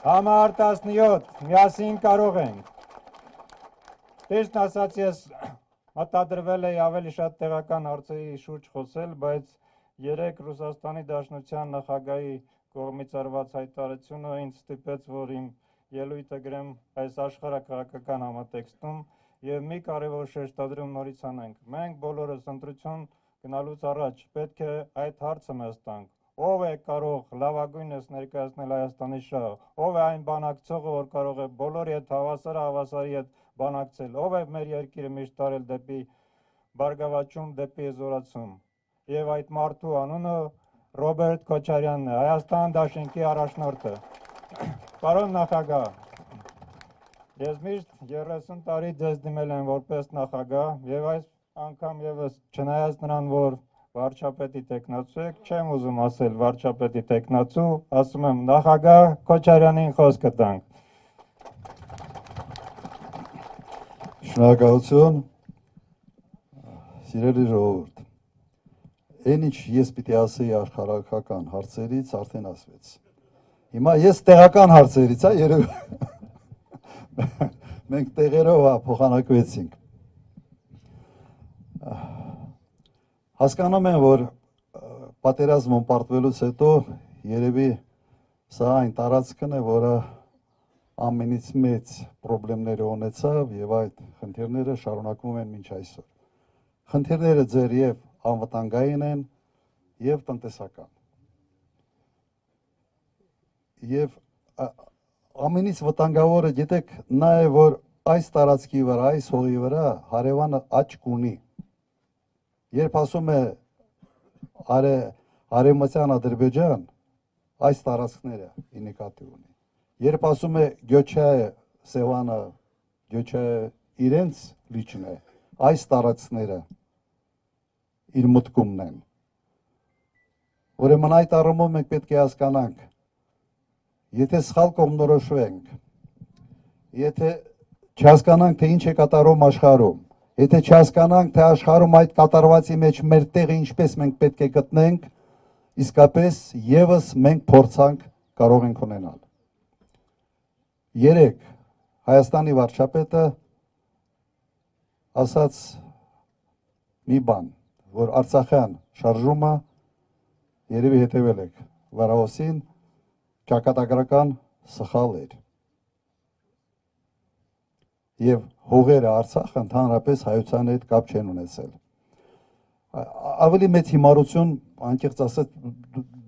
Համար 17, միասին կարող ենք։ Ճիշտ ասած ես մտադրվել էի ավելի շատ տեղական հարցերի շուրջ խոսել, բայց երեք Ռուսաստանի Դաշնության նախագահի կողմից արված հայտարարությունը ինձ ստիպեց, որ իմ ելույթը գրեմ այս աշխարհաքաղաքական համատեքստում եւ մի կարևոր շեշտադրում նորից անենք։ Մենք բոլորս ընտրություն գնալուց առաջ պետք է այդ հարցը մեզ տանք. ով է կարող լավագույնս ներկայացնել Հայաստանի շահը, ով է այն բանակցողը, որ կարող է բոլորի հետ հավասարի հետ բանակցել, ով է մեր երկիրը միշտ տարել դեպի բարգավաճում, դեպի զորացում։ Եվ այդ մարդու անունը Ռոբերտ Քոչարյանն է, Հայաստան Դաշինքի առաջնորդը։ Պարոն նախագահ, ես միշտ 30 տարի ձեզ դիմել եմ որպես նախագահ եւ այս անգամ եւս չնայած նրան, որ վարչապետի տեխնացու եք, չեմ ուզում ասել վարչապետի տեխնացու, ասում եմ նախագահ Քոչարյանին խոսքը տանք։ Շնորհակալություն, սիրելի ժողովուրդ։ Այն ինչ ես պիտի ասեի աշխարհական հարցերից արդեն ասվեց։ Հիմա ես տեղական հարցերից, երևի մենք տեղերով փոխանակվեցինք։ Հասկանում եմ, որ պատերազմում պարտվելուց հետո երևի սա այն տարածքն է, որը ամենից մեծ խնդիրները ունեցավ եւ այդ խնդիրները շարունակվում են մինչ այսօր։ Խնդիրները ձեր եւ անվտանգային են եւ տնտեսական։ Եվ ամենից վտանգավորը գիտեք նա է, որ այս տարածքի վրա, այս հողի վրա հարևանը աչք ունի։ Երբ ասում է Արևմտյան Ադրբեջան, այս տարածքները նկատի ունի։ Երբ ասում է Գյոչայ Սևանը, Գյոչայ իրենց լիճն է, այս տարածքները իր մտքումն են։ Ուրեմն այդ առումով մենք պետք է հասկանանք, եթե սխալ կողմնորոշվենք, եթե չհասկանանք, թե ինչ է կատարում աշխարհում, եթե չհասկանանք, թե աշխարհում այդ կատարվածի մեջ մեր տեղը ինչպես մենք պետք է գտնենք, իսկապես եւս մենք փորձանք կարող ենք ունենալ։ Երեք Հայաստանի վարչապետը ասաց մի բան, որ Արցախյան շարժումը երևի հետևել եք Վարավոսին, ճակատագրական սխալ էր։ Եվ հողերը Արցախը ընդհանրապես հայության հետ կապ չեն ունեցել։ Ավելի մեծ հիմարություն, անկեղծ ասած,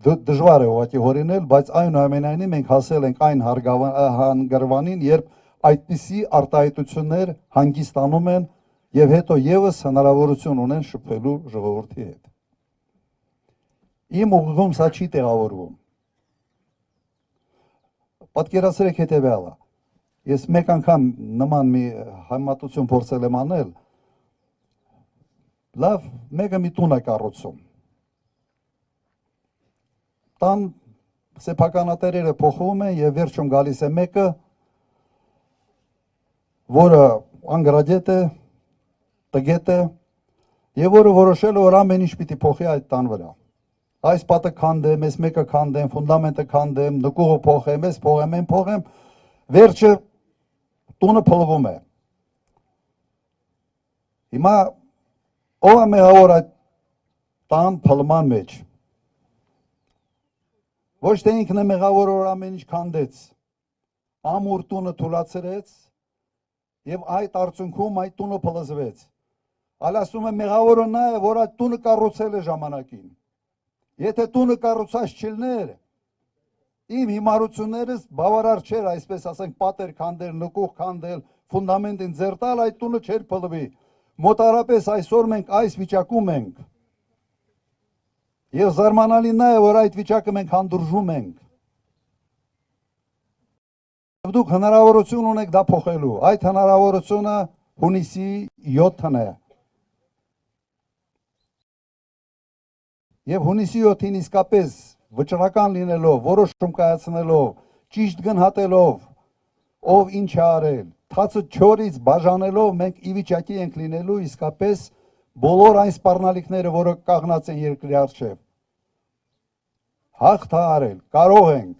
դժվար է ուղղակի հորինել, բայց այնուամենայնիվ մենք հասել ենք այն հանգրվանին, երբ այդպիսի արտահայտություններ հանգստանում են եւ հետո եւս հնարավորություն ունեն շփվելու ժողովրդի հետ։ Իմ ուղղում սա չի տեղավորվում։ Պատկերացրեք հետեւյալը։ Ես մեկ անգամ նման մի համատություն փորձել եմ անել, լավ, մեկը մի տուն է կառուցում։ Տան սեփականատերերը փոխվում են եւ վերջում գալիս է մեկը, որը անգրադետ է, տգետ է, եւ որը որոշել է, որ ամեն ինչ պիտի փոխի այդ տան վրա։ Այս պատը քանդեմ, այս մեկը քանդեմ, ֆունդամենտը քանդեմ, նկուղը փոխեմ, այս փոխեմ, վերջը տունը փլվում է։ Հիմա ով է մեղավոր այդ տան փլման մեջ։ Ոչ թե ինքն է մեղավոր, որ ամեն ինչ քանդեց, ամուր տունը թուլացրեց եւ այդ արդյունքում այդ տունը փլզվեց։ Այլ ասում է մեղավորը նա է, որ այդ տունը կառուցել է ժամանակին։ Եթե տունը կառուցած չլներ, իմ հիմարություններս բավարար չէր, այսպես ասենք, պատեր քանդել, նկուղ քանդել, ֆունդամենտին ձեռ տալ, այդ տունը չէր փլվի։ Մոտարապես այսօր մենք այս վիճակում ենք։ Եվ զարմանալին նա է, որ այդ վիճակը մենք հանդուրժում ենք։ Եվ դուք հնարավորություն ունեք դա փոխելու։ Այդ հնարավորությունը հունիսի 7-ն է։ Եվ հունիսի 7-ին իսկապես վճռական լինելով, որոշում կայացնելով, ճիշտ գնահատելով, ով ինչ է արել, թացը չորից բաժանելով, մենք ի վիճակի ենք լինելու իսկապես բոլոր այն սպառնալիքները, որը կաղնած են երկրի առջև, հաղթահարել, կարող ենք,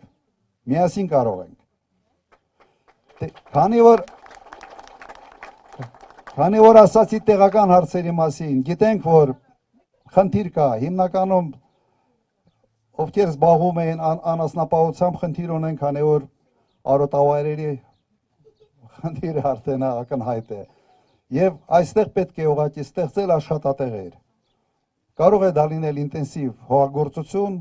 միասին կարող ենք։ Քանի որ ասացի տեղական հարցերի մասին, գիտենք, որ խնդիր կա, հիմնականում ովքեր զբաղվում են անասնապահությամբ խնդիր ունեն, քանի որ արոտավայրերի խնդիրը արդեն ակնհայտ է։ Եվ այստեղ պետք է ուղղակի ստեղծել աշխատատեղեր։ Կարող է դա լինել ինտենսիվ հողագործություն,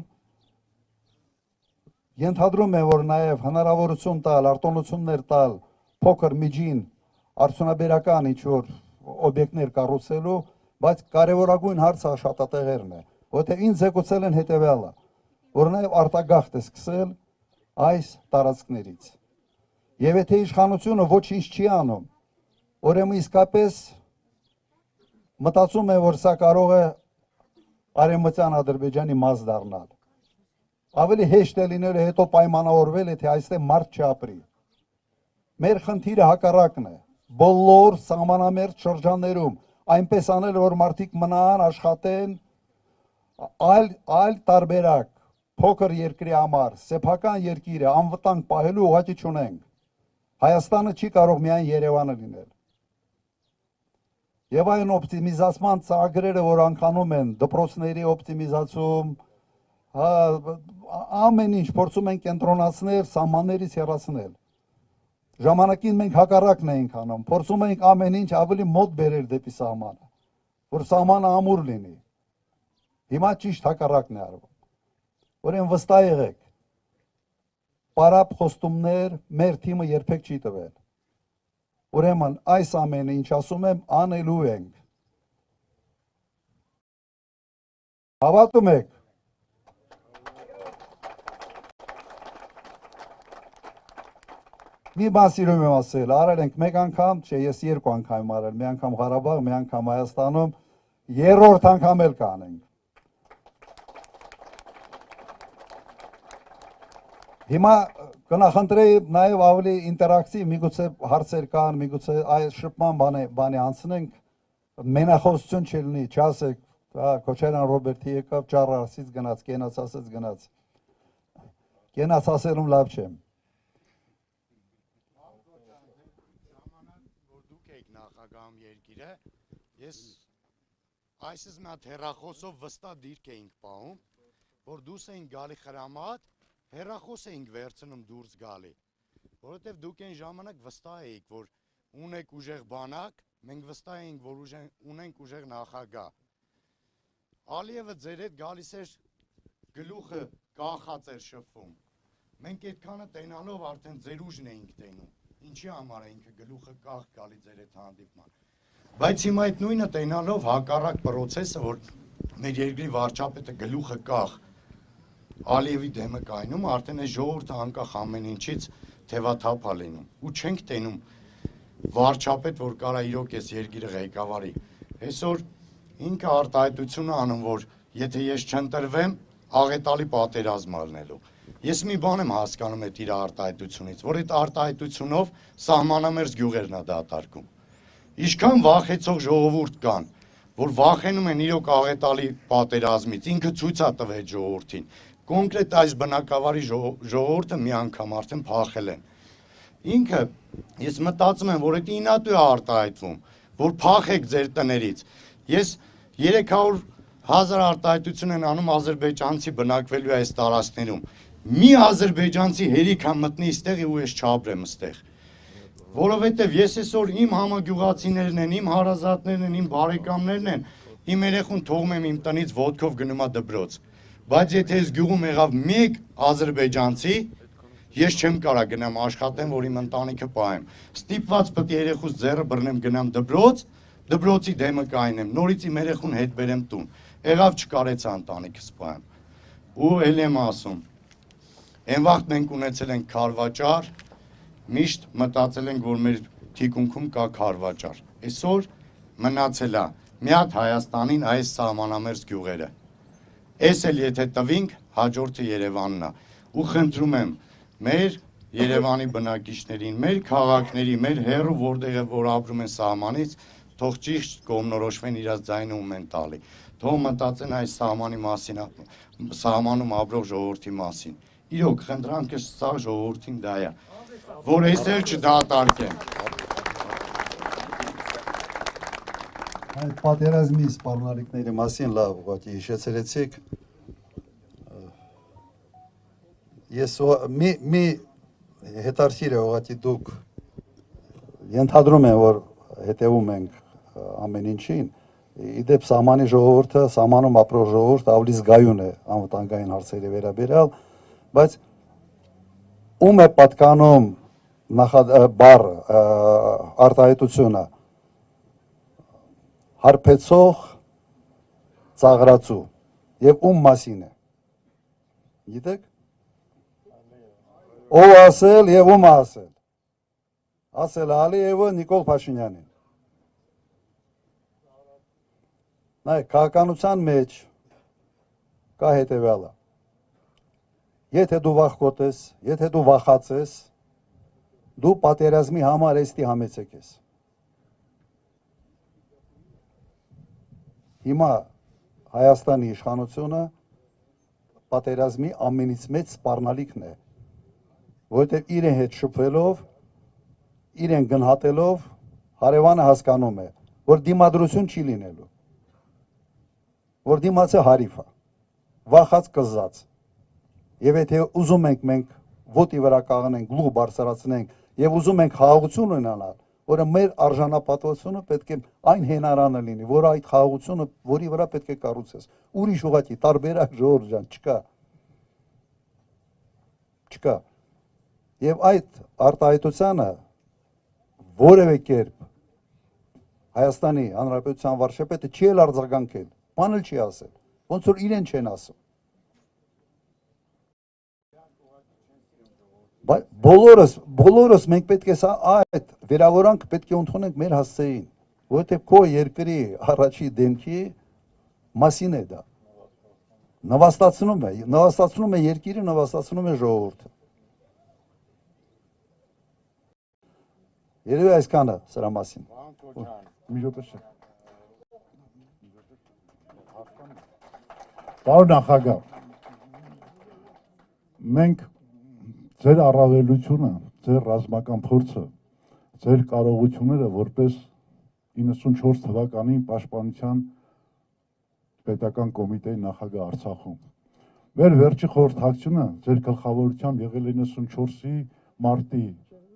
ենթադրում եմ, որ նաև հնարավորություն տալ, արտոնություններ տալ փոքր միջին արդյունաբերական ինչ-որ օբյեկտներ կառուցելու, բայց կարևորագույն հարցը աշխատատեղերն է, որտեղ ինձ զեկուցել են հետևյալը, որ նաև արտագաղթ է սկսել այս տարածքներից։ Եվ եթե իշխանությունը ոչինչ չի անում, ուրեմն իսկապես մտածում է, որ սա կարող է Արևմտյան Ադրբեջանի մաս դառնալ։ Ավելի հեշտ է լինել հետո պայմանավորվել, եթե այստեղ մարդ չապրի։ Մեր խնդիրը հակառակն է։ Բոլոր սահմանամերձ շրջաններում այնպես անել, որ մարդիկ մնան, աշխատեն, այլ տարբերակ փոքր երկրի համար, սեփական երկիրը անվտանգ պահելու ուղղակի չունենք։ Հայաստանը չի կարող միայն Երևանը լինել։ Եվ այն օպտիմիզացման ծրագրերը, որ անկանում են, դպրոցների օպտիմիզացում, ամեն ինչ փորձում են կենտրոնացնել, սահմաններից հեռացնել։ Ժամանակին մենք հակառակն էինք անում, փորձում էինք ամեն ինչ ավելի մոտ բերել դեպի սահմանը, որ սահմանը ամուր լինի։ Հիմա ճիշտ հակառակն է արվում։ Ուրեմն վստահ եղեք, պարապ խոստումներ մեր թիմը երբեք չի տվել։ Ուրեմն այս ամենը, ինչ ասում եմ, անելու ենք։ Հավատում եք։ Մի բան սիրում եմ ասել, արել ենք մեկ անգամ, չէ, ես երկու անգամ եմ արել, մի անգամ Ղարաբաղ, մի անգամ Հայաստանում, երրորդ անգամ էլ կանենք։ Հիմա կնախընտրեի նաև ավելի ինտերակտիվ, միգուցե հարցեր կան, միգուցե այս շփման բանի անցնենք, մենախոսություն չլինի, չասեք, Քոչարյան Ռոբերտի եկավ, ճառ ասից գնաց, կենաց ասեց գնաց։ Կենաց ասելում լավ չեմ։ Նախագահում երկիրը, ես այսպես մի հատ հեռախոսով վստահ դիրք էինք պահում, որ դուրս էինք գալի խրամատ, հեռախոս էինք վերցնում դուրս գալի, որովհետև դուք այն ժամանակ վստահ էիք, որ ունեք ուժեղ բանակ, մենք վստահ էինք, որ ունենք ուժեղ նախագահ։ Ալիևը ձեր հետ գալիս էր գլուխը կախած էր շփվում։ Մենք այդքանը տենալով արդեն ձեր ուժն էինք տենում։ Ինչի համար է ինքը գլուխը կախ գալի ձեր հետ հանդիպման։ Բայց հիմա այդ նույնը տենալով հակառակ պրոցեսը, որ մեր երկրի վարչապետը գլուխը կախ Ալիևի դեմը կայնում, արդեն այս ժողովուրդը անկախ ամեն ինչից թևաթափ է լինում։ Ու չենք տենում վարչապետ, որ կարա իրոք այս երկիրը ղեկավարի։ Այսօր ինքը արտահայտությունը անում, որ եթե ես չընտրվեմ, աղետալի պատերազմ ալնելու։ Ես մի բան եմ հասկանում այդ իր արտահայտությունից, որ այդ արտահայտությունով սահմանամերձ գյուղերն է դատարկում։ Ինչքան վախեցող ժողովուրդ կան, որ վախենում են իրոք աղետալի պատերազմից, ինքը ցույց է տվել ժողովրդին։ Կոնկրետ այս բնակավարի ժողովուրդը մի անգամ արդեն փախել են։ Ինքը, ես մտածում եմ, որ այդ ինատու է արտահայտվում, որ փախեք ձեր տներից։ Ես 300,000 արտահայտություն են անում ադրբեջանցի բնակվելու այս տարածքներում։ Մի ադրբեջանցի հերիք է մտնի այստեղ ու ես չապրեմ այստեղ։ Որովհետև ես այսօր իմ համագյուղացիներն են, իմ հարազատներն են, իմ բարեկամներն են, իմ երեխուն թողում եմ իմ տնից ոտքով գնում է դպրոց։ Բայց եթե այս գյուղում եղավ մեկ ադրբեջանցի, ես չեմ կարա գնամ աշխատեմ, որ իմ ընտանիքը պահեմ։ Ստիպված պետք է երեխուս ձեռը բռնեմ գնամ դպրոց, դպրոցի դեմը կայնեմ, նորից իմ երեխուն հետ բերեմ տուն։ Եղավ չկարեցա ընտանիքս պահեմ։ Ու էլ եմ ասում, այն վաղտ մենք ունեցել ենք քարվաճար, միշտ մտածել ենք, որ մեր թիկունքում կա քարվաճար։ Այսօր մնացել է մի հատ Հայաստանին այս սահմանամերձ գյուղերը։ Էս էլ եթե տվինք, հաջորդը Երևանն է։ Ու խնդրում եմ մեր Երևանի բնակիչներին, մեր քաղաքների, մեր հեռու որտեղ որ ապրում են սահմանից, թող ճիշտ կողմնորոշվեն իրաց ձայնը ում են տալի։ Թող մտածեն այս սահմանի մասին, սահմանում ապրող ժողովրդի մասին։ Իրոք խնդրանքը սա ժողովրդին դա է։ որ ես էլ չդատարկեմ։ Այդ պատերազմի սպառնալիքների մասին լավ ուղղակի հիշեցրեցիք։ Ես մի հետարքիր է ուղղակի դուք ենթադրում եմ, որ հետևում ենք ամեն ինչին, իդեպ սահմանի ժողովուրդը, սահմանում ապրող ժողովուրդ ավելի զգայուն է անվտանգային հարցերի վերաբերյալ, բայց ում է պատկանում բառ արտահայտությունը հարբեցող ծաղրացու եւ ում մասին է։ Գիտեք։ Ով ասել եւ ում ասել։ Ասել Ալիևը Նիկոլ Փաշինյանին։ Նայ, քաղաքականության մեջ կա հետևյալը։ Եթե դու վախկոտ ես, եթե դու վախած ես, դու պատերազմի համար էստի համեցեք ես։ Հիմա Հայաստանի իշխանությունը պատերազմի ամենից մեծ սպառնալիքն է, որովհետև իրեն հետ շփվելով, իրեն գնահատելով, հարևանը հասկանում է, որ դիմադրություն չի լինելու, որ դիմացը հարիվ է, վախած կզած, եւ եթե ուզում ենք մենք ոտի վրա կաղնենք, գլուխ բարձրացնենք եւ ուզում ենք խաղաղություն ունենալ, որը մեր արժանապատվությունը պետք է այն հենարանը լինի, որ այդ խաղաղությունը, որի վրա պետք է կառուցես, ուրիշ ուղղակի տարբերակ ժողովուրդ ջան չկա։ Չկա։ Եվ այդ արտահայտությանը որևէ կերպ Հայաստանի Հանրապետության վարչապետը չի էլ արձագանքել, բան էլ չի ասել, ոնց որ իրեն չեն ասում։ Բոլորս մենք պետք է այդ վերավորանք պետք է ընդունենք մեր հասցեին, որովհետև քո երկրի առաջի դեմքի մասին է դա։ Նվաստացնում է երկիրը, նվաստացնում է ժողովուրդը։ Երևի այսքանը սրա մասին։ Պարոն նախագահ, մենք ձեր առավելությունը, ձեր ռազմական փորձը, ձեր կարողությունները որպես 94 թվականին Պաշտպանության պետական կոմիտեի նախագահ Արցախում։ Մեր վերջի խորհրդակցությունը ձեր գլխավորությամբ եղել է 94-ի մարտի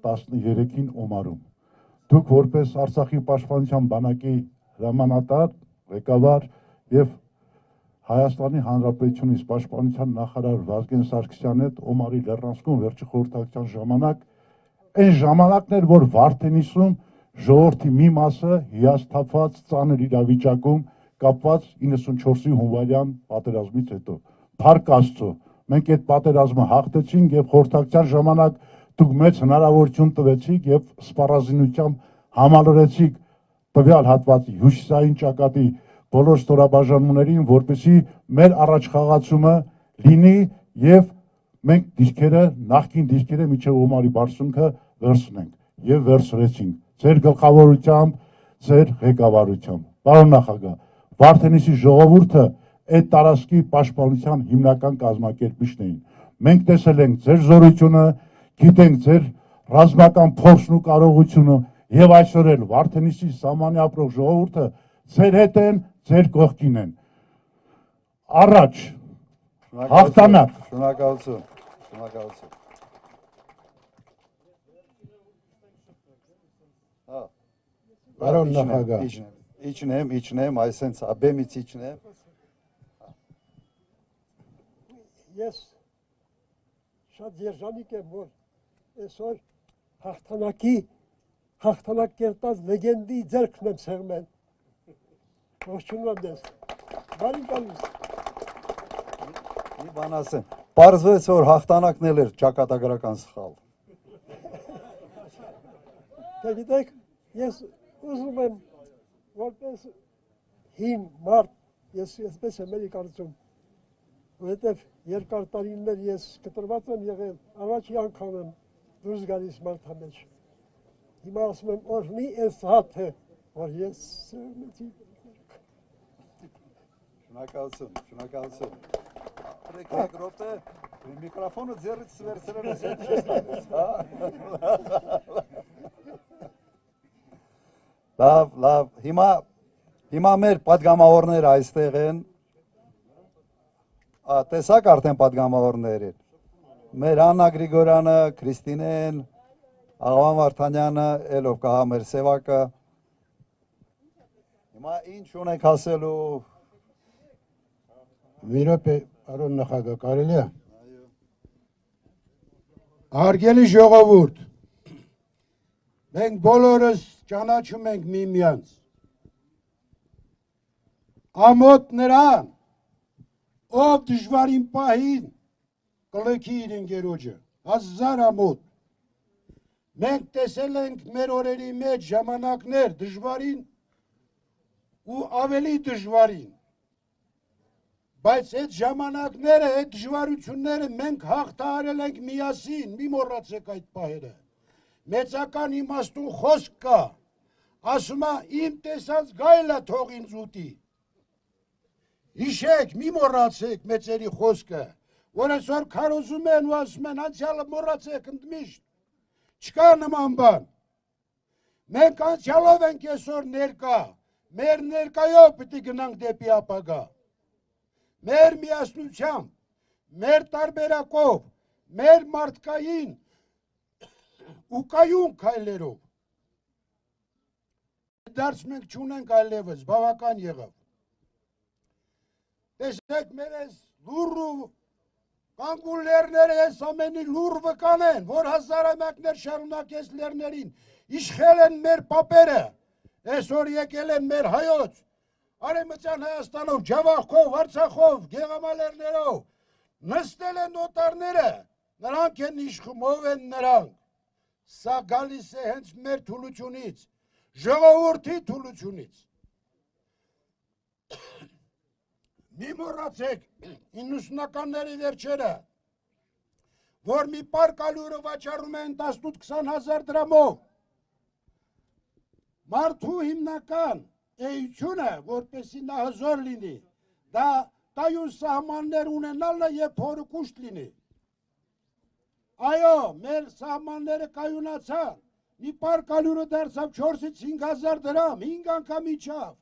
13-ին Օմարում։ Դուք որպես Արցախի Պաշտպանության բանակի հրամանատար, ղեկավար եւ Հայաստանի Հանրապետությունից Պաշտպանության նախարար Վազգեն Սարգսյանի հետ Օմարի լեռնանցքում վերջի խորհրդակցության ժամանակ այն ժամանակն էր, որ Վարդենիսում ժողովրդի մի մասը հիասթափված ծանր իրավիճակում կապված 94-ի հունվարյան պատերազմից հետո։ Փառք Աստծո, մենք այդ պատերազմը հաղթեցինք եւ խորհրդակցության ժամանակ դուք մեծ հնարավորություն տվեցիք եւ սպառազինությամբ համալրեցիք տվյալ հատվածի հյուսիսային ճակատի բոլոր ստորաբաժանումներին, որպեսզի մեր առաջխաղացումը լինի եւ մենք դիրքերը, նախկին դիրքերը միջև Օմարի բարձունքը վերցնենք եւ վերցրեցինք ձեր գլխավորությամբ, ձեր ղեկավարությամբ։ Պարոն նախագահ, Վարդենիսի ժողովուրդը այդ տարածքի պաշտպանության հիմնական կազմակերպիչն էին։ Մենք տեսել ենք ձեր զորությունը, գիտենք ձեր ռազմական փորձն ու կարողությունը եւ այսօր էլ Վարդենիսի սահմանի ապրող ժողովուրդը ձեր հետ են, ձեր կողքին են։ Առաջ հաղթանակ։ Շնորհակալություն։ Շնորհակալություն։ Պարոն նախագահ, իջնեմ, այսենց աբեմից իջնեմ։ Ես շատ երջանիկ եմ, որ այսօր հաղթանակ կերտած լեգենդի ձեռքն եմ սեղմել։ Ողջունում եմ ձեզ։ Բարի գալիս։ Մի բան ասեմ, պարզվեց, որ հաղթանակն էլ էր ճակատագրական սխալ։ Դե գիտեք, ես ուզում եմ որպես հին մարդ, ես այսպես եմ էլի կարծում, որովհետև երկար տարիներ ես կտրված եմ եղել, առաջի անգամ եմ դուրս գալիս մարդամեջ։ Հիմա ասում եմ, օրհնի այս հաթը, որ ես սերմեցի։ Շնորհակալություն, շնորհակալություն։ Եկեք րոպե, Միկրոֆոնը ձեռից վերցրել ես, հետ չես տալիս, հա։ Լավ, հիմա մեր պատգամավորները այստեղ են։ Տեսակ արդեն պատգամավորներին։ Մեր Աննա Գրիգորյանը, Քրիստինեն, Աղավան Վարդանյանը, ելով կահա մեր սևակը։ Հիմա ինչ ունենք ասելու։ Մի րոպե, պարոն նախագահ, կարելի է։ Հարգելի ժողովուրդ, մենք բոլորս ճանաչում ենք միմյանց։ Ամոթ նրան, ով դժվարին պահին կլքի իր ընկերոջը, հազար ամոթ։ Մենք տեսել ենք մեր օրերի մեջ ժամանակներ դժվարին ու ավելի դժվարին։ Բայց այդ ժամանակները, այդ դժվարությունները մենք հաղթահարել ենք միասին, մի մոռացեք այդ պահերը։ Մեծական իմաստուն խոսք կա, ասում է իմ տեսած գայլը թող ինձ ուտի։ Հիշեք, մի մոռացեք մեծերի խոսքը, որ այսօր քարոզում են ու ասում են անցյալը մոռացեք ընդմիշտ։ Չկա նման բան։ Մենք անցյալով ենք այսօր ներկա, մեր ներկայով պիտի գնանք դեպի ապագա։ Մեր միասնությամբ, մեր տարբերակով, մեր մարդկային ու կայուն քայլերով։ Դարձ մենք չունենք այլևս, բավական եղավ։ Տեսեք մեր այս լուռ ու կանգուն լեռները այս ամենի լուռ վկան են, որ հազարամյակներ շարունակ այս լեռներին իշխել են մեր պապերը, այսօր եկել են մեր հայոց, Արևմտյան Հայաստանով, Ջավախքով, Արցախով, Գեղամալերներով, նստել են օտարները, նրանք են իշխում, ով են նրանք։ Սա գալիս է հենց մեր թուլությունից, ժողովրդի թուլությունից։ Մի մոռացեք 90-ականների վերջերը, որ մի պարկ ալյուրը վաճառում են 18-20 հազար դրամով։ Մարդու հիմնական էությունը, որպեսի նա հզոր լինի, դա կայուն սահմաններ ունենալն է և փորը կուշտ լինի։ Այո, մեր սահմանները կայունացան, մի պարկ ալյուրը դարձավ 4-ից 5 հազար դրամ, 5 անգամ իջավ։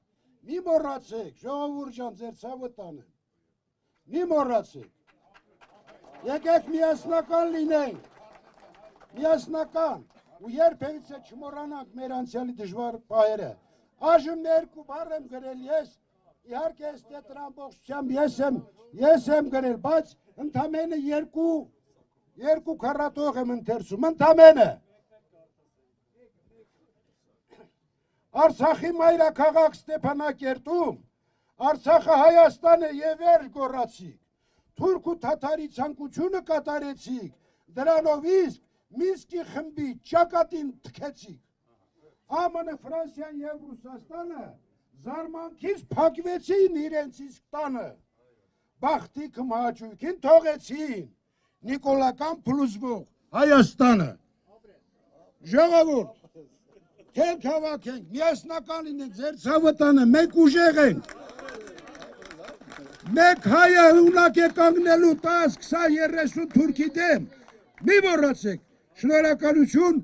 Մի մոռացեք, ժողովուրդ ջան, ձեր ցավը տանեմ։ Մի մոռացեք։ Եկեք միասնական լինենք։ Միասնական։ Ու երբևիցե չմոռանանք մեր անցյալի դժվար պահերը։ Այժմ երկու բառ եմ գրել ես, իհարկե այս տետրը ամբողջությամբ ես եմ գրել, բայց ընդամենը երկու քառատող եմ ընթերցում, ընդամենը։ Արցախի մայրաքաղաք Ստեփանակերտում, Արցախը Հայաստան է եւ վերջ գոռացիք, թուրք ու թաթարի ցանկությունը կատարեցիք, դրանով իսկ Մինսկի խմբի ճակատին թքեցիք։ ԱՄՆ, Ֆրանսիան եւ Ռուսաստանը զարմանքից փակվեցին իրենց իսկ տանը, բախտի կմահաճույքին թողեցին նիկոլական փլուզվող Հայաստանը։ Ժողովուրդ, թեք հավաքենք, միասնական լինենք, ձեր ցավը տանը, մենք ուժեղ ենք։ Մեկ հայը ունակ է կանգնելու 10, 20, 30 թուրքի դեմ, մի մոռացեք, շնորհակալություն,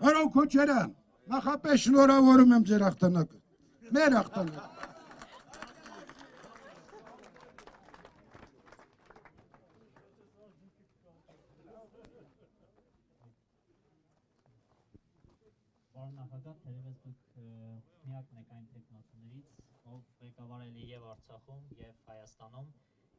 Պարոն Քոչարյան, նախապես շնորհավորում եմ ձեր հաղթանակը, մեր հաղթանակը։ Պարոն նախագահ, թերևս դուք միակն եք այն տեխնոլոգիներից, ով ղեկավարել է եւ Արցախում եւ Հայաստանում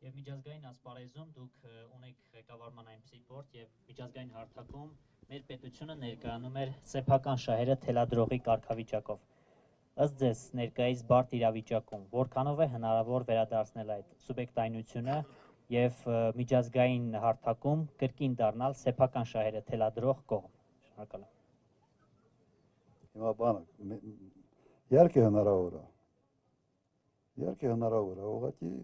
եւ միջազգային ասպարեզում դուք ունեք ղեկավարման այնպիսի պորտ եւ միջազգային հարթակում մեր պետությունը ներկայանում էր սեփական շահերը թելադրողի կարգավիճակով։ Ըստ ձեզ ներկայիս բարդ իրավիճակում որքանով է հնարավոր վերադարձնել այդ սուբյեկտայնությունը եւ միջազգային հարթակում կրկին դառնալ սեփական շահերը թելադրող կողմ։ Շնորհակալ եմ։ Հիմա բանը, իհարկե հնարավոր է։ Իհարկե հնարավոր է, ուղղակի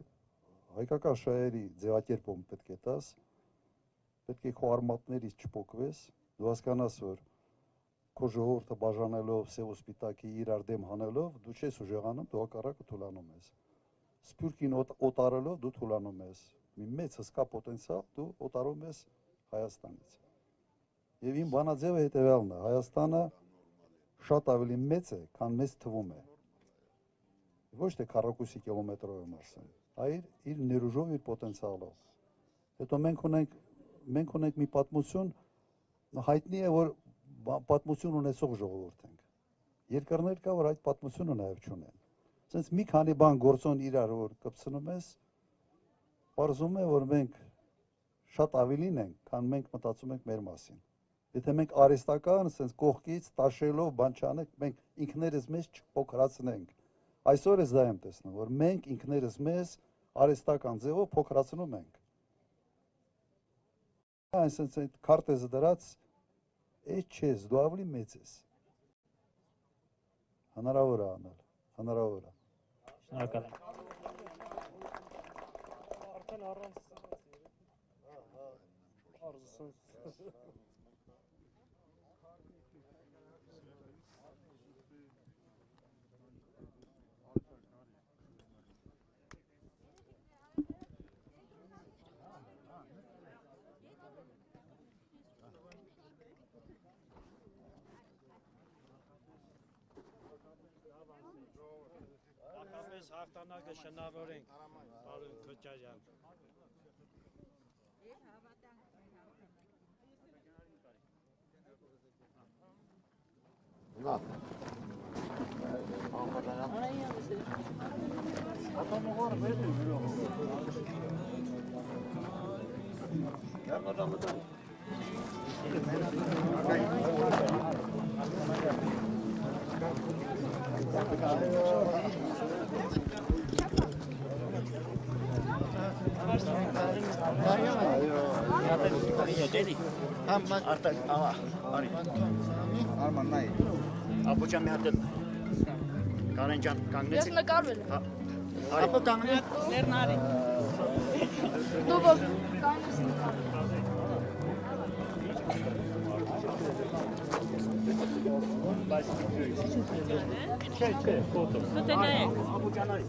հայկական շահերի ձևակերպում պետք է տաս, պետք է քո արմատներից չփոկվես, դու հասկանաս, որ քո ժողովուրդը բաժանելով, սև ու սպիտակի իրար դեմ հանելով, դու չես ուժեղանում, դու հակառակը թուլանում ես։ Սփյուռքին օտարելով դու թուլանում ես։ Մի մեծ հսկա պոտենցիալ դու օտարում ես Հայաստանից։ Եվ իմ բանաձևը հետևյալն է. Հայաստանը շատ ավելի մեծ է, քան մեզ թվում է։ Ոչ թե քառակուսի կիլոմետրով եմ ասում, այլ իր ներուժով, իր պոտենցիալով։ Հետո մենք ունենք մի պատմություն, հայտնի է, որ պատմություն ունեցող ժողովուրդ ենք։ Երկրներ կա, որ այդ պատմությունը նաև չունեն։ Սենց մի քանի բան գործոն իրար որ կպցնում ես, պարզում է, որ մենք շատ ավելին ենք, քան մենք մտածում ենք մեր մասին։ Եթե մենք արհեստական, սենց կողքից տաշելով բան չանենք, մենք ինքներս մեզ չփոքրացնենք։ Այսօր ես դա եմ տեսնում, որ մենք ինքներս մեզ արհեստական ձևով փոքրացնում ենք։ Այսինքն այդ քարտեզը դրած էս չես, դու ավելի մեծ ես։ Հնարավոր է անել, հնարավոր է։ Շնորհակալ եմ։ Հաղթապես հաղթանակը շնորհավորենք Պարոն Քոչարյան։ Ապոջան մի հատ Կարեն ջան կանգնեցի։ Ես նկարվել եմ։ Ապո կանգնի։ Լեռնարի։ Դու որ կանգնես Չէ, ֆոտո։ նկարվել։ Ապոջանարի։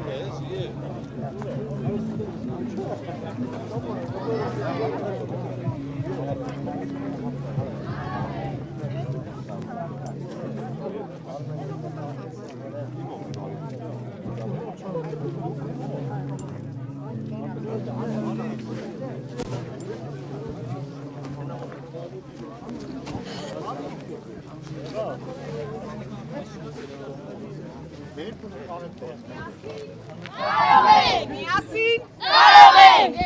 Yes, yeah. Միասին կարող ենք։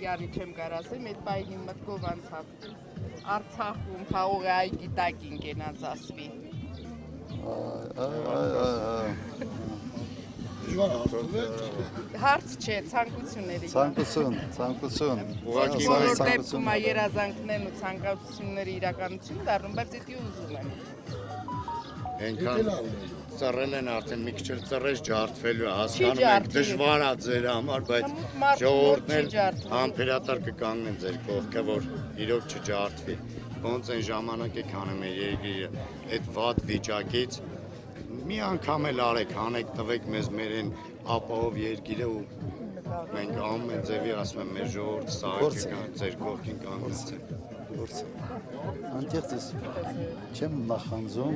Յարի չեմ կարասեմ, այդ պայգին մտքով անցավ Արցախում խաղողի այգի տակին կենած ասվի։ Հարց չէ, ցանկությունների։ Ցանկություն։ Բոլոր դեպքում երազանքներն ու ցանկությունները իրականություն դառնում, բայց դա ուզում եմ։ Այնքան ծռել են արդեն մի քիչ էլ ծռես ջարդվելու հասկանում եք դժվար է ձեր համար, բայց ժողովուրդն էլ համբերատար կկանգնեն ձեր կողքը, որ իրոք չջարդվի։ Ոնց այն ժամանակ եք անում մեր երկիրը այդ վատ վիճակից մի անգամ էլ արեք, հանեք, տվեք մեզ մեր այն ապահով երկիրը ու մենք ամեն ձևի ասում եմ մեր ժողովուրդը սահակի ձեր կողքին կանգնեցեք։ Անտեղծ ես չեմ նախանձում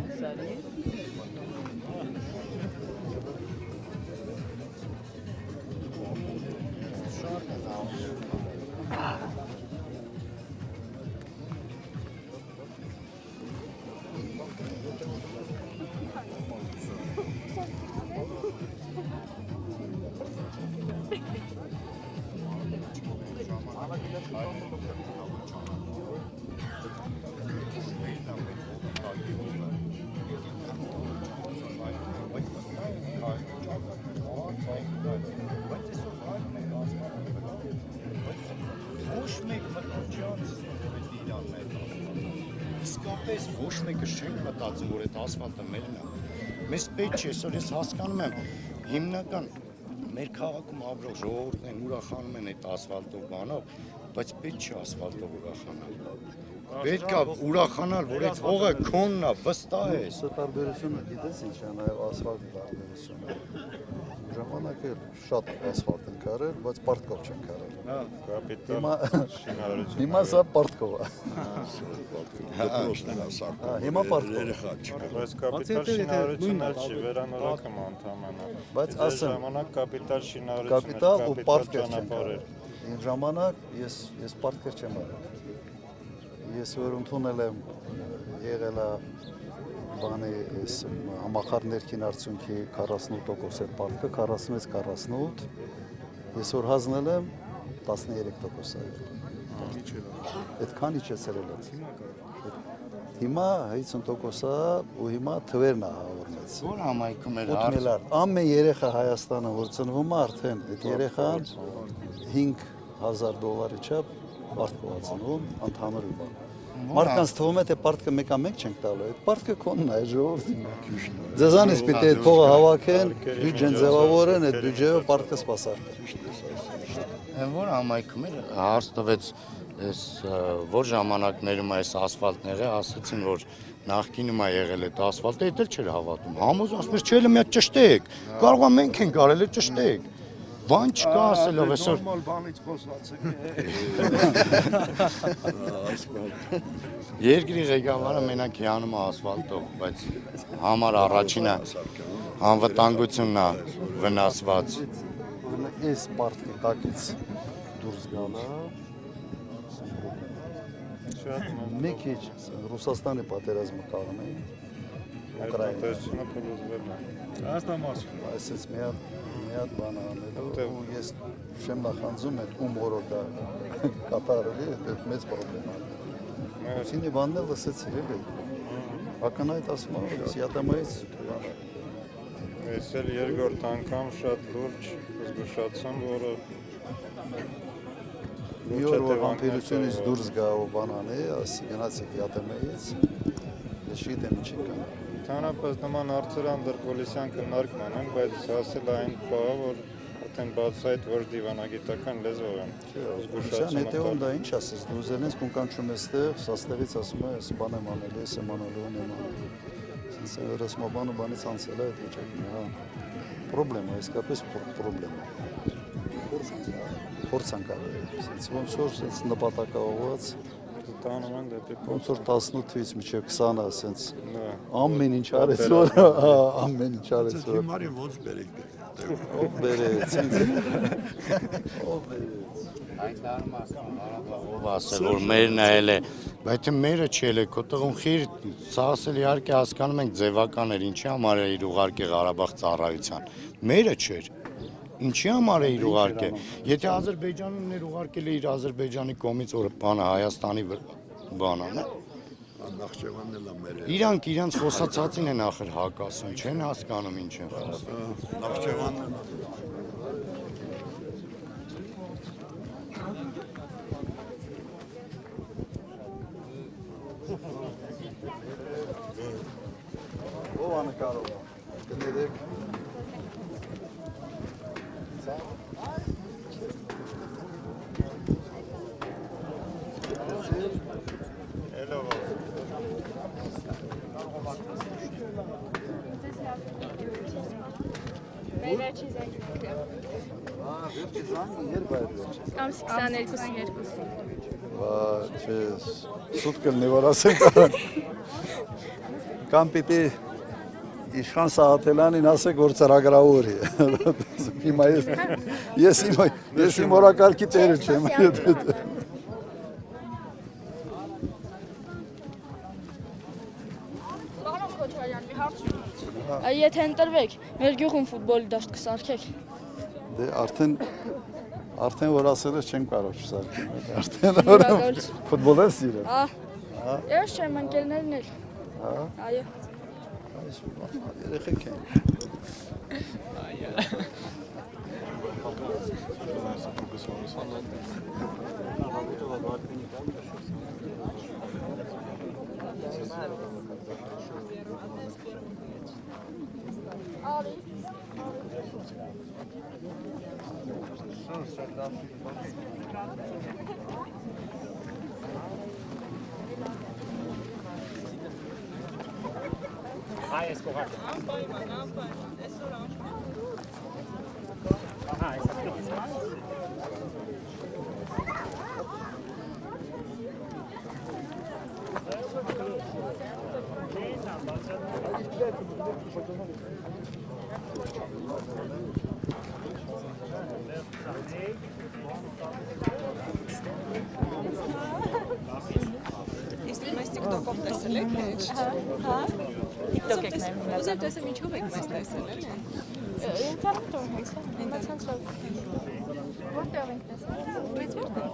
Իսկապես ոչ մեկը չենք մտածում, որ այդ ասֆալտը մերն է։ Մեզ պետք չէ, այսօր ես հասկանում եմ, հիմնական մեր քաղաքում ապրող ժողովուրդն են ուրախանում են այդ ասֆալտով բանով, բայց պետք չէ ասֆալտով ուրախանալ։ Պետք է ուրախանալ, որ այդ հողը քոնն է, վստահ է։ Սա տարբերությունը գիտես ինչ է, նաև ասֆալտի տարբերությունը։ Ժամանակը շատ ասֆալտ են կարել, բայց պարտքով չեն կարել։ Կապիտալ շինարարություն։ Հիմա սա պարտքով է։ Հիմա պարտքով։ Բայց կապիտալ շինարարությունը չի, վերանորոգը անդամանա։ Բայց ասեմ, ժամանակ կապիտալ շինարարությունը, կապիտալ ու պարտքեր չեն ճանապարհեր։ Այն ժամանակ ես պարտքեր չեմ արել։ Ես որ ընդունել եմ եղել է բանի այս համախառ ներքին արդյունքի 48% է պարտքը, 46-48, ես որ հանձնել եմ 13% այդքան իջեցրել է։ Հիմա 50% ու հիմա թվերն է հավորնեց։ Որ համայնքում էր 8 միլիարդ։ Ամեն երեխա Հայաստանը որ ծնվում է արդեն այդ երեխան $5,000 չափ պարտք է ծնվում ընդհանուր բան։ Մարդկանց թվում է թե պարտքը մեկա մեկ չենք տալու, այդ պարտքը քոնն է ժողովրդի։ Ձեզանից պիտի այդ փողը հավաքեն, բյուջեն ձևավորեն, այդ բյուջեով պարտքը սպասարկեն։ Որ համայնքում էր հարց տվեց այս որ ժամանակներում այս ասֆալտները ասացին որ նախկինում է եղել այդ ասֆալտը, դա էլ չէր հավատում։ Համոզում ասում ես չէ՞ մի հատ ճշտեք։ Կարող է մենք ենք արել, ճշտեք։ Բան չկա ասելով այսօր։ Նորմալ բանից խոսացեք։ Երկրի ղեկավարը մենակ հիանում է ասֆալտով, բայց համար առաջինը անվտանգությունն է վնասված։ Այս պարտքի տակից դուրս գալը մի քիչ Ռուսաստանի պատերազմը կաղնի Ուկրաինա այսպես մի հատ բան անելու ու ես չեմ նախանձում այդ ումորոկա կատարելի այդ մեծ պրոբլեմ է Սինի բանն էլ լսեցի էլի ակնհայտ ասում եմ ես յատամայից Ես էլ երկրորդ անգամ շատ լուրջ զգուշացում որը Մի օր որ համբերությունից դուրս գա ու բան անի, ասի գնացեք յատեմեից, ես չգիտեմ ինչ ենք անում։ Ընդհանրապես նման հարցեր անդրկոլիսյան քննարկման են, բայց հասել այն բանը, որ արդեն բացահայտ ոչ դիվանագիտական լեզվով են։ Զգուշացումը հետևում դա ինչ ասես, դու ուզենես կունկանչում ես տեղ, սաստեղից ասում ես բան եմ անել, ես եմ անելու, եմ անելու։ Սենց է որ ասում բանը բանից անցել է այդ վիճակին, հա։ Պրոբլեմ է, իսկապես պրոբլեմ է։ Փորձանք արել։ Սենց ոնց որ սենց նպատակաուղղված տանում են դեպի ոնց որ 18-ից մինչև 20-ը սենց ամեն ինչ արեց որ ամեն ինչ արեց որ Հիմարի ոնց բերեք։ ով բերեց սենց ով բերեց Հայտարարում ասում ով ասել որ մերն էլ է բայց մերը չէ քո տղուն խիր սա ասել իհարկե հասկանում ենք ձևական էր ինչի համար է իր ուղարկե Ղարաբաղ ծառայության մերը չէր Ինչի համար է իր ուղարկե եթե Ադրբեջանն էր ուղարկել իր Ադրբեջանի կողմից որ բանը Հայաստանի բանան Նախճեվանն էլ է մեր Իրանք իրանց խոսացածին են ախր հակ ասում չեն հասկանում ինչ են խոսում Նախճեվանն ով անկարող կներեք Վերջի զանգը։ Վերջի զանգը երբ է վերջի։ Ամսի 22-ին։ Չէ, սուտ կլնի որ ասենք կամ պիտի Իշխան Սահաթելյանին ասեք որ ծրագրավոր է։ Հիմա ես իմ օրակարգի տերը չեմ։ Պարոն Քոչարյան, մի հարց ունի։ Եթե ընտրվեք, մեր գյուղում ֆուտբոլի դաշտ կսարքեք։ Դե արդեն որ ասել ես չեմ կարող չսարքել։ Արդեն որ ֆուտբոլ ես սիրել։ Հա։ Ես չեմ ընկերներն էլ։ Հա։ Այո։ Երեխեք են։ Այս կողարկը։ Անպայման, այսօր Ահա, այս TikTok-ով տեսել եք մեջ։ Հա։ TikTok եք նայում։ Ուզում տեսեմ ինչով եք մեզ տեսել էլի։ Ինտերնետով հենց իմացանցով։ Որտեղ ենք տեսել։ Բայց որտեղ։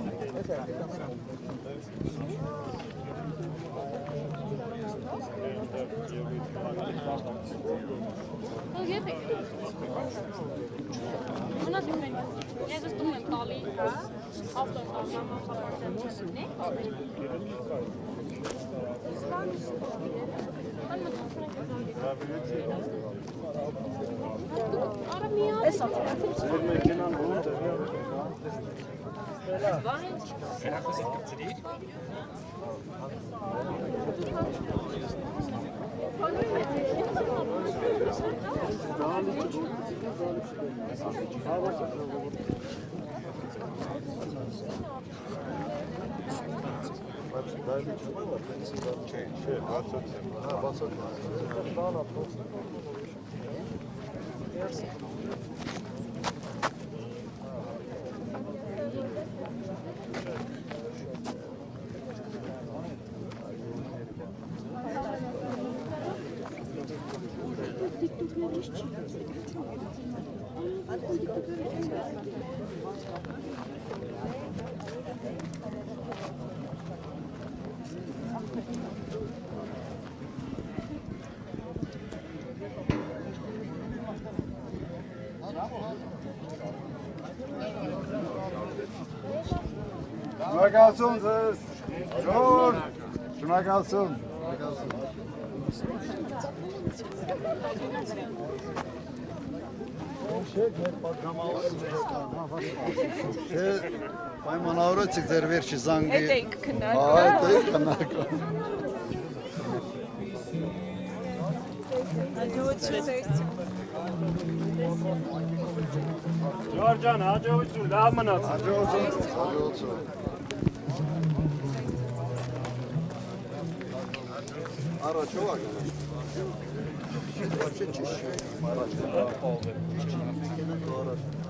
Եկեք։ Մնաց ունենք։ Ես ուզում եմ տալի, հա։ Շնորհակալություն ձեզ։ Ժողովուրդ, շնորհակալություն։ Պայմանավորեցիք ձեր վերջի զանգի։ Հետ էինք քննարկում։ Այդ էինք քննարկում։ Ջորջան, հաջողություն, լավ մնաց։ Հաջողություն։ Առաջով ակնա։ Ոչ չի։ Առաջ։